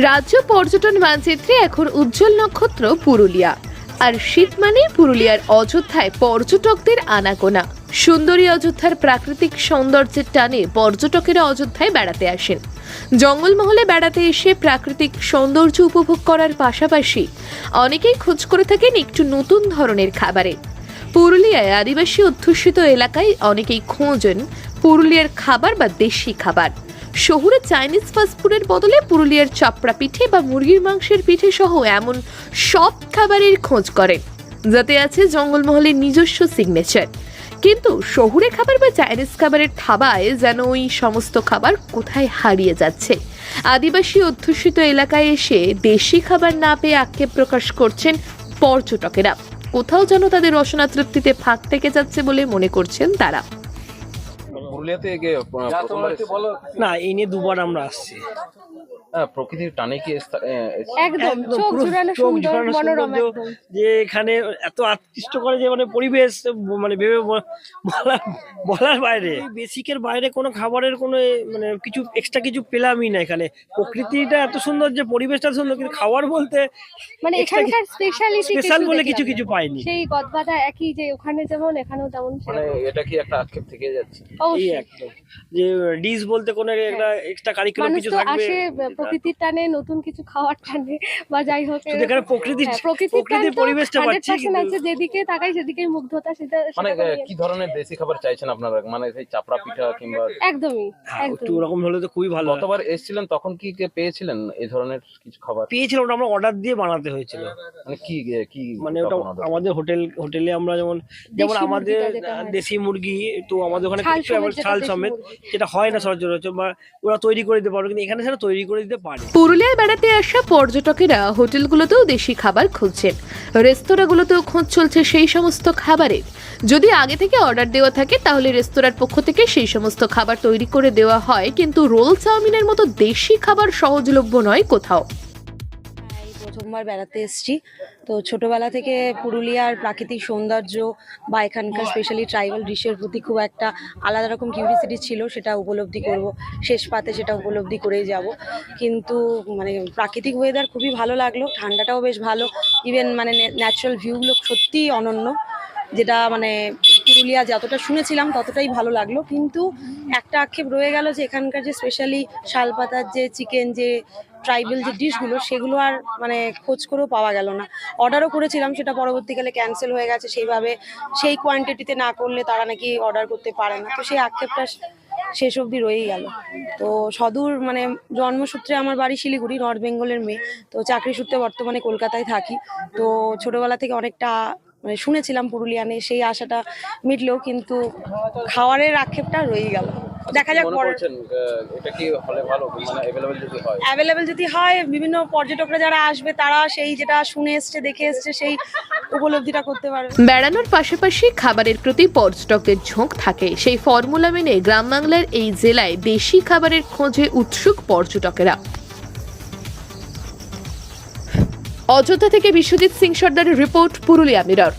রাজ্য পর্যটন মানচিত্রে এখন উজ্জ্বল নক্ষত্র পুরুলিয়া। আর শীত মানে পুরুলিয়ার অযোধ্যায় পর্যটকদের আনাগোনা। সুন্দরী অযোধ্যার প্রাকৃতিক সৌন্দর্যের টানে পর্যটকেরা অযোধ্যায় বেড়াতে আসেন। জঙ্গলমহলে বেড়াতে এসে প্রাকৃতিক সৌন্দর্য উপভোগ করার পাশাপাশি অনেকেই খোঁজ করে থাকেন একটু নতুন ধরনের খাবারে। পুরুলিয়ায় আদিবাসী অধ্যুষিত এলাকায় অনেকেই খোঁজেন পুরুলিয়ার খাবার বা দেশি খাবার। শহুরে চাইনিজ ফাস্টফুডের বদলে পুরুলিয়ার চাপড়া পিঠে বা মুরগির মাংসের পিঠে সহ এমন সব খাবারের খোঁজ করেন যাতে আছে জঙ্গলমহলের নিজস্ব সিগনেচার। কিন্তু শহুরে খাবার বা চাইনিজ খাবারের থাবায় যেন ওই সমস্ত খাবার কোথায় হারিয়ে যাচ্ছে। আদিবাসী অধ্যুষিত এলাকায় এসে দেশি খাবার না পেয়ে আক্ষেপ প্রকাশ করছেন পর্যটকেরা। কোথাও যেন তাদের রসনা তৃপ্তিতে ফাঁক থেকে যাচ্ছে বলে মনে করছেন তারা। পুরুলিয়াতে না, এই নিয়ে দুবার আমরা আসছি। প্রকৃতির টানে কি একদম চোখ জুড়ানো সুন্দর মনোরম একদম। যে এখানে এত আকৃষ্ট করে যে মানে পরিবেশ মানে ভেবে বলার বাইরে, বেসিকের বাইরে কোনো খাবারের কোনো মানে কিছু এক্সট্রা কিছু পেলামই না। এখানে প্রকৃতিটা এত সুন্দর, যে পরিবেশটা সুন্দর, কিন্তু খাবার বলতে মানে এখানকার স্পেশাল বলে কিছু কিছু পাইনি। সেই গদবাধা একই, যে ওখানে যেমন এখানেও তেমন। মানে এটা কি একটা আক্ষেপ থেকে যাচ্ছে? এই একদম যে ডিশ বলতে কোনো একটা এক্সট্রা কারিকুলাম কিছু থাকবে। আসে প্রকৃতির টানে, নতুন কিছু খাওয়ার টানে বা যাই হোক, এখানে প্রকৃতির পরিবেশটা পাচ্ছি। আছে যেদিকে তাকাই সেদিকে মুগ্ধতা। সেটা মানে কি ধরনের দেশি খাবার চাইছেন আপনারা? মানে সেই চাপড়া পিঠা কিংবা একদমই একটু ওরকম হলে তো খুবই ভালো। গতবার এসেছিলেন তখন কি পেয়েছিলেন এই ধরনের কিছু খাবার? পেয়েছিলাম, ওটা আমরা অর্ডার দিয়ে বানাতে হয়েছিল। মানে কি মানে ওটা আমাদের হোটেলে আমরা যেমন আমাদের দেশি মুরগি, তো আমাদের ওখানে ছাল সমেত, যেটা হয় না সচরাচর, বা ওরা তৈরি করে দিতে পারবে, কিন্তু এখানে সেটা তৈরি করে দিতে পারে। পুরুলিয়ায় বেড়াতে আসা পর্যটকেরা হোটেলগুলোতেও দেশি খাবার খুঁজছেন। রেস্তোরাঁগুলোতেও খোঁজ চলছে সেই সমস্ত খাবারের। যদি আগে থেকে অর্ডার দেওয়া থাকে তাহলে রেস্তোরাঁর পক্ষ থেকে সেই সমস্ত খাবার তৈরি করে দেওয়া হয়, কিন্তু রোল চাউমিনের মতো দেশি খাবার সহজলভ্য নয় কোথাও। প্রথমবার বেড়াতে এসেছি, তো ছোটবেলা থেকে পুরুলিয়ার প্রাকৃতিক সৌন্দর্য বা এখানকার স্পেশালি ট্রাইবাল ডিশের প্রতি খুব একটা আলাদা রকম কিউরিসিটি ছিল। সেটা উপলব্ধি করব, শেষ পাতে সেটা উপলব্ধি করেই যাব। কিন্তু মানে প্রাকৃতিক ওয়েদার খুবই ভালো লাগলো, ঠান্ডাটাও বেশ ভালো। ইভেন মানে ন্যাচারাল ভিউগুলো সত্যিই অনন্য, যেটা মানে পুরুলিয়া যতটা শুনেছিলাম ততটাই ভালো লাগলো। কিন্তু একটা আক্ষেপ রয়ে গেল যে এখানকার যে স্পেশালি শালপাতার যে চিকেন, যে ট্রাইবাল যে ডিশগুলো, সেগুলো আর মানে খোঁজ করেও পাওয়া গেল না। অর্ডারও করেছিলাম, সেটা পরবর্তীকালে ক্যান্সেল হয়ে গেছে। সেইভাবে সেই কোয়ান্টিটিতে না করলে তারা নাকি অর্ডার করতে পারে না। তো সেই আক্ষেপটা শেষ অবধি রয়েই গেল। তো সদূর মানে জন্মসূত্রে আমার বাড়ি শিলিগুড়ি, নর্থ বেঙ্গলের মেয়ে। তো চাকরি সূত্রে বর্তমানে কলকাতায় থাকি। তো ছোটবেলা থেকে অনেকটা মানে শুনেছিলাম পুরুলিয়া নিয়ে, সেই আশাটা মিটলেও কিন্তু খাওয়ারের আক্ষেপটা রয়েই গেল। দেখা যাক পরে এটা কি হলে ভালো, মানে অ্যাভেলেবেল যদি হয়, বিভিন্ন পর্যটকরা যারা আসবে তারা সেই যেটা শুনে এসছে, দেখে এসছে, সেই উপলব্ধিটা করতে পারবে। বেড়ানোর পাশাপাশি খাবারের প্রতি পর্যটকদের ঝোঁক থাকে। সেই ফর্মুলা মেনে গ্রাম বাংলার এই জেলায় দেশি খাবারের খোঁজে উৎসুক পর্যটকেরা। অযোধ্যা থেকে বিশ্বজিৎ সিং সর্দারের রিপোর্ট, পুরুলিয়া মিরর।